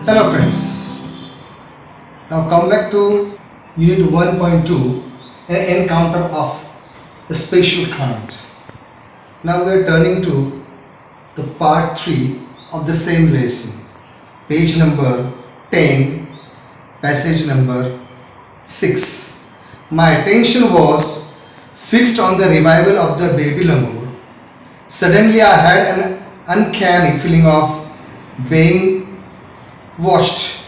Hello friends, now come back to unit 1.2, an encounter of a special kind. Now we are turning to the part 3 of the same lesson, page number 10, passage number 6. My attention was fixed on the revival of the baby langur. Suddenly I had an uncanny feeling of being watched.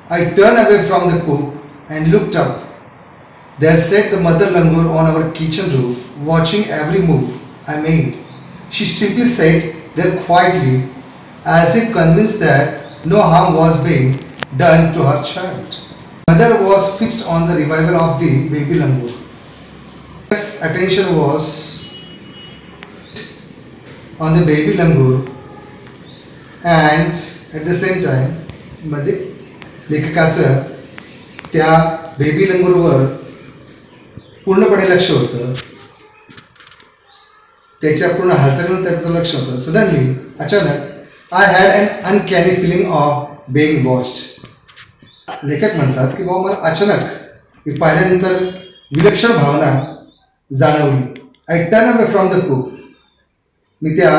I turned away from the cook and looked up. There sat the mother langur on our kitchen roof, watching every move I made. She simply sat there quietly, as if convinced that no harm was being done to her child. Mother was fixed on the revival of the baby langur. Her attention was on the baby langur, and at the same time मध्ये लेखकाचं त्या baby लंगूरवर पूर्णपणे लक्ष होतं. त्याच्या पूर्ण हालचालीवर त्याचं लक्ष होतं. सडनली अचानक I had an uncanny feeling of being watched. लेखक म्हणतात की बाबा मला अचानक पाहिल्यानंतर विलक्षण भावना जाणवली. I turn away from the cook. मी त्या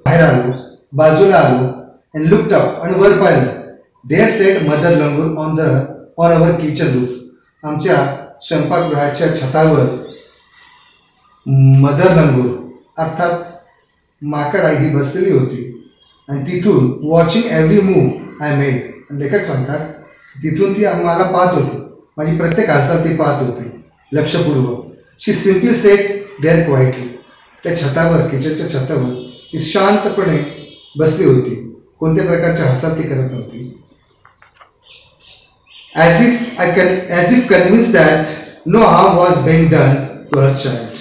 बाहेर आलो, बाजूला आलो, and looked up and वर पाहिलं. There sat mother langur on our kitchen roof. आमच्या स्वयंपाकगृहाच्या छतावर मदर लंगूर अर्थात माकड ही बसलेली होती. आणि तिथून watching every move I made. लेखक सांगतात तिथून ती मला पाहत होती, माझी प्रत्येक हालचाल ती पाहत होती लक्षपूर्वक. She simply sat there quietly. त्या छतावर, किचनच्या छतावर ती शांतपणे बसली होती. कोणत्या प्रकारच्या हालचाल ती करत नव्हती. as if convinced that no harm was being done to her child.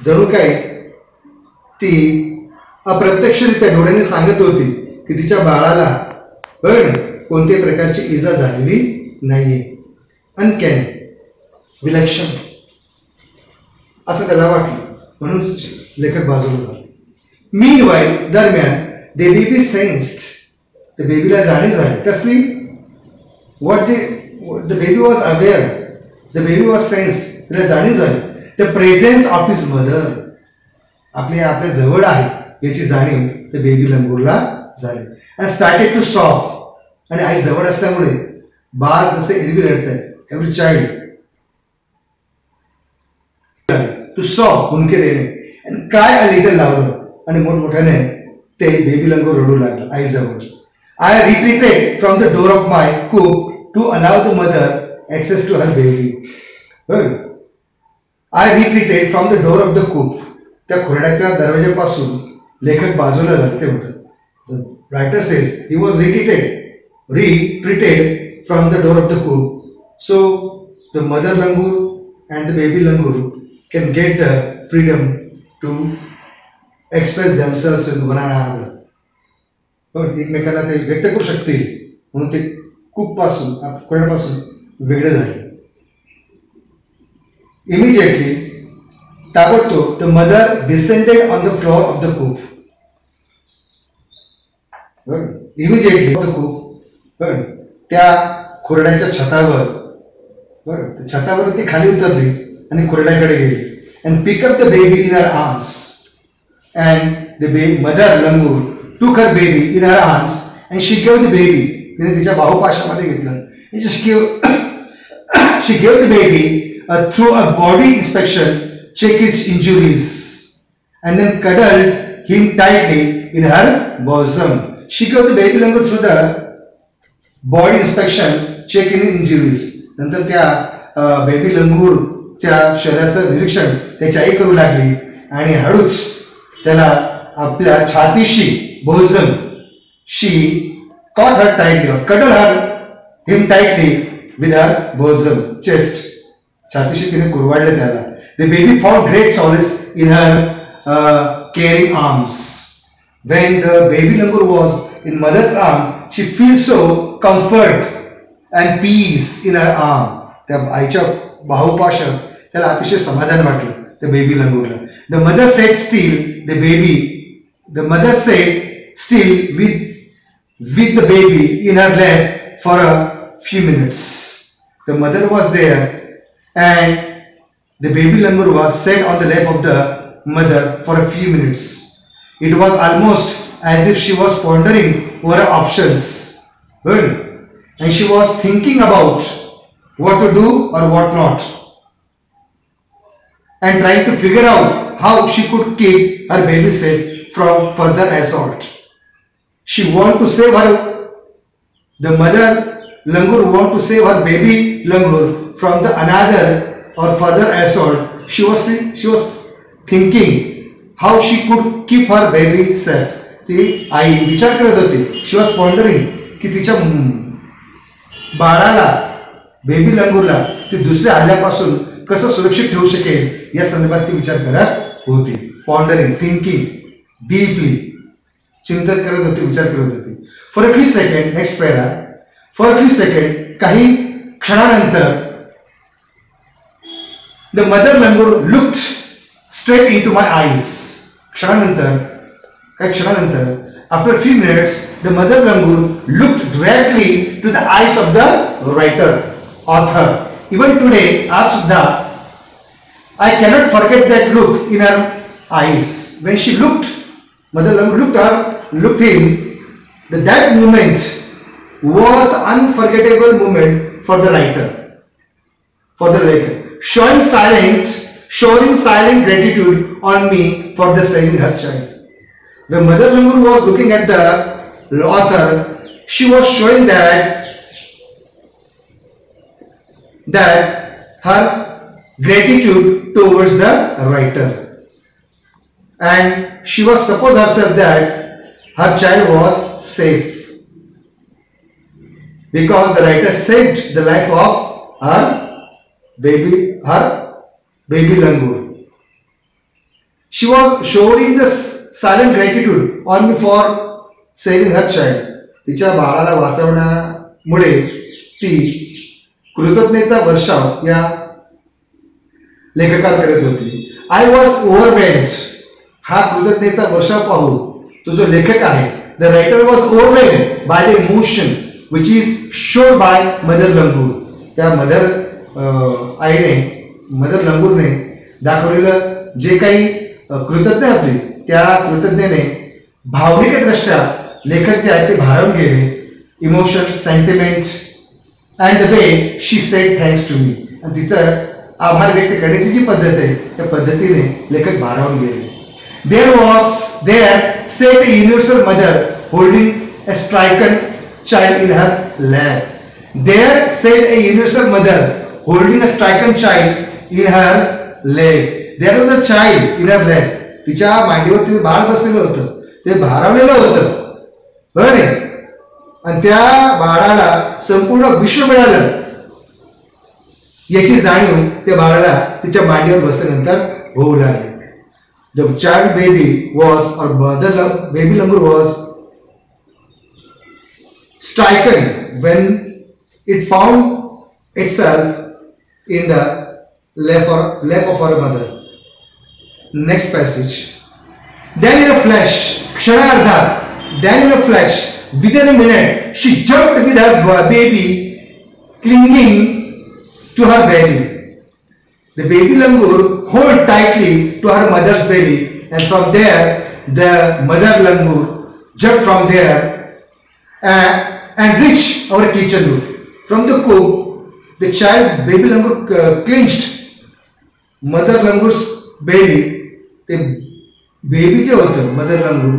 जणू काय ती अप्रत्यक्षरित्या डोळ्यांनी सांगत होती की तिच्या बाळाला पण कोणत्याही प्रकारची इजा झालेली नाहीये. अनकॅनी, विलक्षण असं त्याला वाटलं, म्हणून लेखक बाजूला झाले. मीनवाईल दरम्यान the baby sensed. The baby ला जाणीव झाली. कसली? The baby was aware. The baby was sensed. त्याला जाणीव झाली. The presence of his mother. आपल्या जवळ आहे याची जाणीव त्या बेबी लंगूरला झाली. And started to sob. आणि आई जवळ असल्यामुळे बाळ जसे एरवी रडतंय, every child to sob, हुंदके देणे, and cry a little louder. आणि मोठमोठ्याने ते बेबी लंगूर रडू लागलं आईजवळ. I retreated from the door of my cook to allow the mother access to her baby. I retreated from the door of the cook. त्या खोरड्याच्या दरवाजापासून लेखक बाजूला झाले होतं. Writer says he was retreated from the door of the cook. So the mother langur and the baby langur can get the freedom to express themselves with one another. एकमेकांना ते व्यक्त करू शकतील म्हणून ते कुकपासून, खोरड्यापासून वेगळे झाले. इमिजिएटली, ताबडतोब the mother descended on the floor of the coop. Immediately the coop त्या खोरड्याच्या छतावर ती खाली उतरली आणि खोरड्याकडे गेली. And pick up the baby in her arms. And the mother langur took her baby in her arms and she gave the baby. तिने तिच्या बाहुपाशामध्ये घेतलं. She gave the baby through a body inspection, check his injuries, and then cuddled him tightly in her bosom. She gave the baby langur through the body inspection, check his injuries. नंतर त्या baby लंगूरच्या शरीराचं निरीक्षण त्याची आई करू लागली आणि हळूच त्याला आपल्या छातीशी, बोझम, she caught her tightly or cuddled him tightly with her bosom, chest. छातीशी तिने कुरवाडले त्याला. The baby found great solace in her caring arms. When the baby langur was in mother's arm, she feels so comfort and peace in her arm. त्या आईच्या बाहुपाशात त्याला अतिशय समाधान वाटलं त्या baby लंगूरला. The mother sat still with the baby in her lap for a few minutes. The mother was there and the baby langur was set on the lap of the mother for a few minutes. It was almost as if she was pondering over her options. Good. And she was thinking about what to do or what not, and trying to figure out how she could keep her baby safe from further assault. She wanted to save the mother langur wanted to save her baby langur from the another or further assault. She was thinking how she could keep her baby safe. ती आई विचार करत होती. She was pondering की तिच्या बाळाला baby लंगूरला ती दुसऱ्या हल्ल्यापासून कसं सुरक्षित ठेवू शकेल या संदर्भात ती विचार करत होती. पॉन्डरिंग, थिंकिंग डीपली, चिंतन करत होती, विचार करत होती. For a few second, next para, for a few second, काही क्षणानंतर the mother langur looked straight into my eyes. काही क्षणानंतर after a few minutes the mother langur looked directly to the eyes of the author. Even today, आज सुद्धा I cannot forget that look in her eyes when she looked. Mother langur looked him. That moment was an unforgettable moment for the writer, showing silent gratitude on me for the saving her child. When Mother Langur was looking at the author, she was showing that her gratitude towards the writer, and she was suppose herself that her child was safe because the writer saved the life of her baby Langur. She was showing this silent gratitude on me for saving her child. तिच्या बाळाला वाचवण्यामुळे ती कृतज्ञतेचा वर्षाव या लेखकाला करत होती. I was overwhelmed. हा कृतज्ञतेचा वर्षाव पाहून तो जो लेखक आहे, the writer was overwhelmed by the emotion which is shown by Mother Langur. त्या मदर लंगूरने दाखवलेलं जे काही कृतज्ञता होती त्या कृतज्ञतेने भावनिकदृष्ट्या लेखक जे आहे ते भारावून गेले. Emotion, sentiment and the way she said thanks to me. आणि तिचं आभार व्यक्त करण्याची जी पद्धत आहे त्या पद्धतीने लेखक भारावून गेले. There sat a universal mother holding a stricken child in her lap. There sat a universal mother holding a stricken child in her lap. There was a child in her lap. तिच्या मांडीवर तिचं बाळ बसलेलं होतं, ते भारावलेलं होतं. बरोबर. आणि त्या बाळाला संपूर्ण विश्व मिळालं याची जाणीव त्या बाळाला तिच्या मांडीवर बसल्यानंतर होऊ लागली. The child baby was, or baby langur was stricken when it found itself in the lap of her mother. Next passage. Then in a flash, kshanardha, then in a flash, within a minute, she jumped with her baby clinging to her belly. The baby langur held tightly to her mother's belly, and from there, the mother langur jumped from there and reached our kitchen roof. From the coop, the child baby langur clinched mother langur's belly. ते baby जे होतं, mother लंगूर,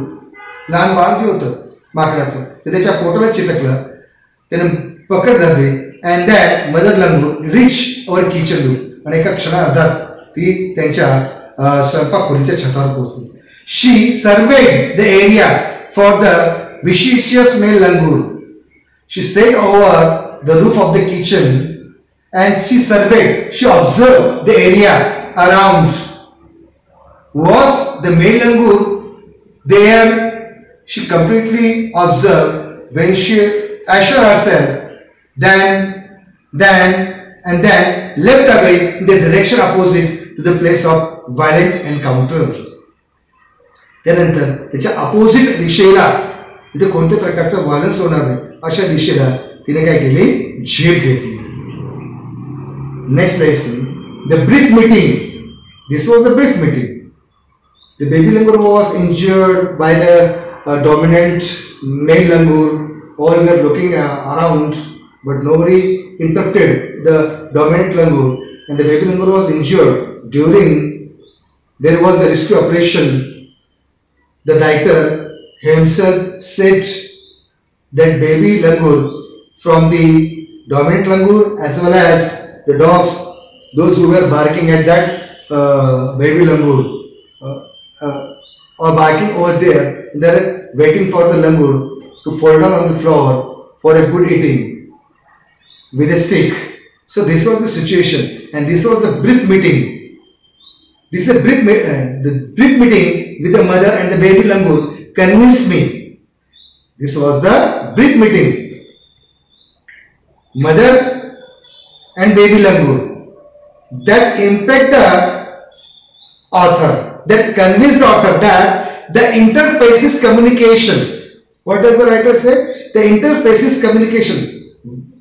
लहान बाळ जे होतं माकडाचं, ते त्याच्या पोटाला चिटकलं. त्याने पकड धरली. And that mother langur reach our kitchen room. आणि एका क्षणार्धात ती त्यांच्या स्वयंपाकखोलीच्या छतावर पोहोचली. She surveyed the area for the vicious male langur. She sat over the roof of the kitchen and she observe the area around. Was the male langur there? She completely observed when she assured herself, then left away in the direction opposite to the place of violent encounter. त्यानंतर त्याच्या opposite दिशेला इथे कोणत्या प्रकारचं violence होणार नाही अशा दिशेला तिने काय केली, झेप घेतली. Next lesson, the brief meeting. This was the brief meeting. The baby langur was injured by the dominant male langur. All were looking around, but nobody interrupted the dominant langur, and the baby langur was injured. During there was a rescue operation. The writer himself said that baby langur from the dominant langur as well as the dogs, those who were barking at that baby langur or barking over there, they are waiting for the langur to fall down on the floor for a good eating with a stick. So this was the situation, and this was the brief meeting. This is a brief the brief meeting with the mother and the baby langur convinced me. This was the brief meeting. Mother and baby langur that impact the author, that convinced the author that the interspecies communication. What does the writer say? The interspecies communication,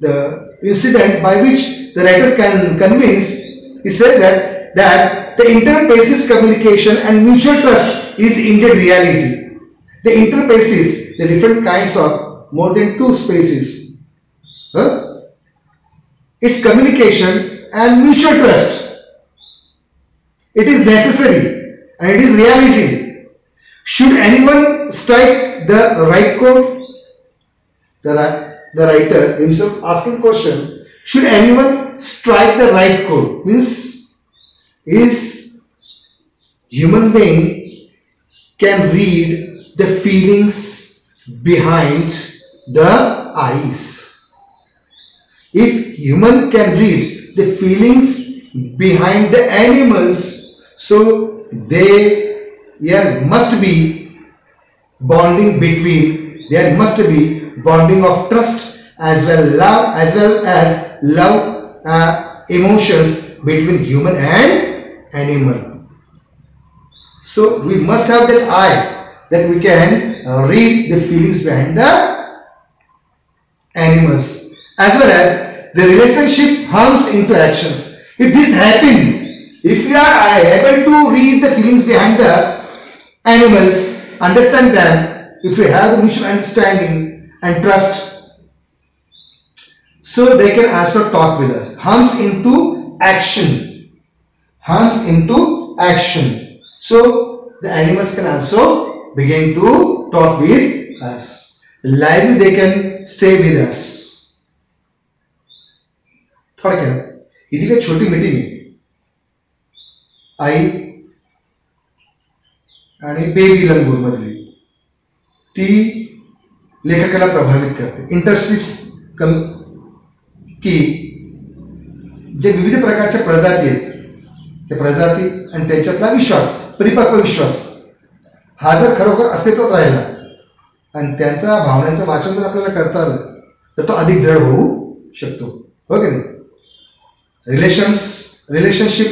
the incident by which the writer can convince, he says that the interspecies communication and mutual trust is indeed reality. The interspecies, the different kinds of more than 2 species, its communication and mutual trust, it is necessary and it is reality. Should anyone strike the right chord? The writer himself asking question, should anyone strike the right chord? Means is human being can read the feelings behind the eyes. If human can read the feelings behind the animals, so there must be bonding between, there must be bonding of trust as well as love emotions between human and animal. So we must have that eye that we can read the feelings behind the animals, as well as the relationship harms into actions. If this happens, if we are able to read the feelings behind the animals, understand them, if we have the mutual understanding and trust, so they can also talk with us. Harms into action. Harms into action. So the animals can also begin to talk with us. Lively they can stay with us. थोडक्यात इथे काही छोटी meeting आहे, आई आणि baby लंगूर मधली, ती लेखकाला प्रभावित करते. इंटरशिप्स की जे विविध प्रकारच्या प्रजाती आहेत, त्या प्रजाती आणि त्यांच्यातला विश्वास, परिपक्व विश्वास, हा जर खरोखर अस्तित्वात राहिला आणि त्यांचा भावनांचं वाचन जर आपल्याला करता आलं तर तो अधिक दृढ होऊ शकतो. हो की नाही? Relationship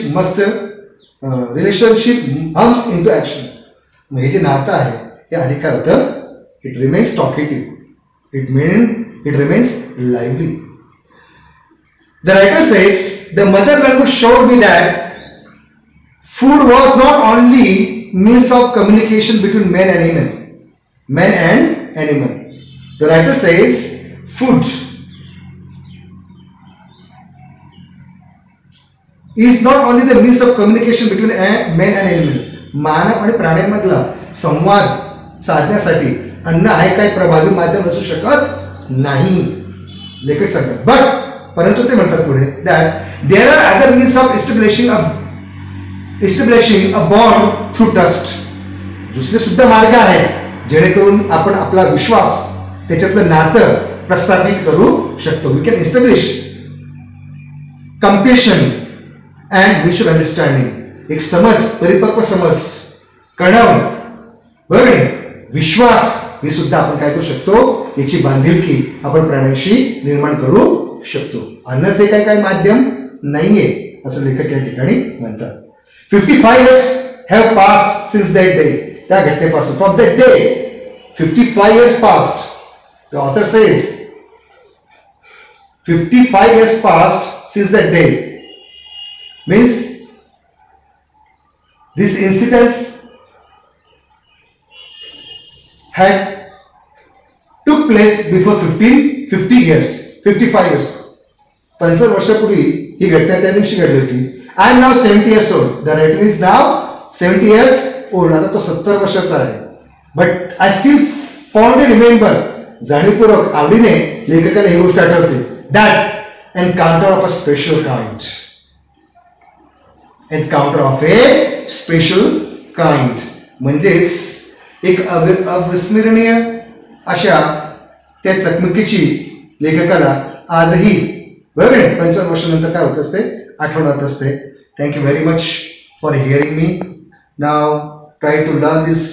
hums into action. मग हे जे नातं आहे हे अधिक काय होतं, it remains talkative, it remains lively. The writer says, the mother language showed me that food was not only means of communication between man and animal. The writer says, food is not only the means of communication between man and animal. मानव आणि प्राण्यांमधला संवाद साधण्यासाठी अन्न आहे काही प्रभावी माध्यम असू शकत नाही, लेखक सांगतात. बट परंतु ते म्हणतात पुढे that there are other means of establishing a bond through trust. दुसरे सुद्धा मार्ग आहेत जेणेकरून आपण आपला विश्वास, त्याच्यातलं नातं प्रस्थापित करू शकतो. We can establish compassion and mutual understanding. एक समज, परिपक्व समज, कणव, बरोबर, विश्वास, हे सुद्धा आपण काय करू शकतो, याची बांधिलकी आपण प्राण्यांशी निर्माण करू शकतो. अन्नच हे काय माध्यम नाहीये असं लेखक या ठिकाणी म्हणतात. 55 years have passed since that day. त्या घटनेपासून, from that day 55 years passed. The author says 55 years passed since that day. Means this incidents had took place before 50 years, 55 years. 55 वर्षापूर्वी ही घटना त्या दिवशी घडली होती. I am now 70 years old. The writer is now 70 years old. आता तो 70 वर्षाचा आहे. But I still fondly remember, जाणीवपूर्वक आवडीने लेखकाला ही गोष्ट आठवते. That encounter of a special kind. Encounter of a special kind. म्हणजेच एक अविस्मरणीय अशा त्या चकमकीची लेखकाला आजही बरोबर 55 वर्षानंतर काय होत असते आठवण असते. Thank you very much for hearing me. Now try to learn this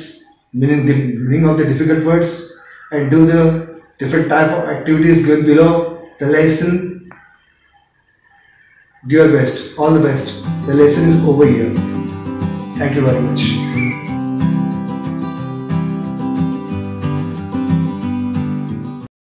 meaning of the difficult words and do the different type of activities given below the lesson. Do your best. All the best. The lesson is over here. Thank you very much.